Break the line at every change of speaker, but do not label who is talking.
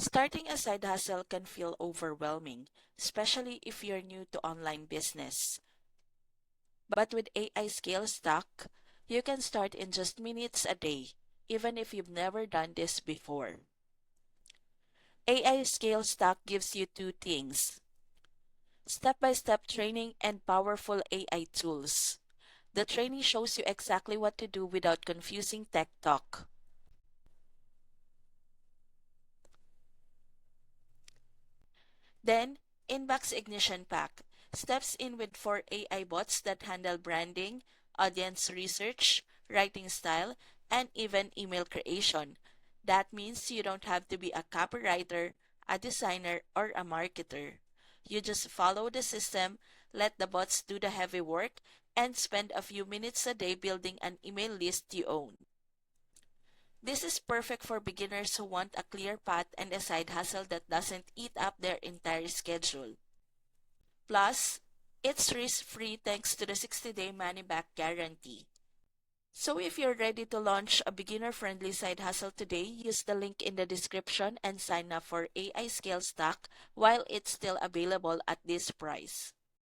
Starting a side hustle can feel overwhelming, especially if you're new to online business. But with AI Scale Stack, you can start in just minutes a day, even if you've never done this before. AI Scale Stack gives you two things: step by step training and powerful AI tools. The training shows you exactly what to do without confusing tech talk. Then, Inbox Ignition Pack steps in with four AI bots that handle branding, audience research, writing style, and even email creation. That means you don't have to be a copywriter, a designer, or a marketer. You just follow the system, let the bots do the heavy work, and spend a few minutes a day building an email list you own. This is perfect for beginners who want a clear path and a side hustle that doesn't eat up their entire schedule. Plus, it's risk-free thanks to the 60-day money-back guarantee. So if you're ready to launch a beginner-friendly side hustle today, use the link in the description and sign up for AI Scale Stack while it's still available at this price.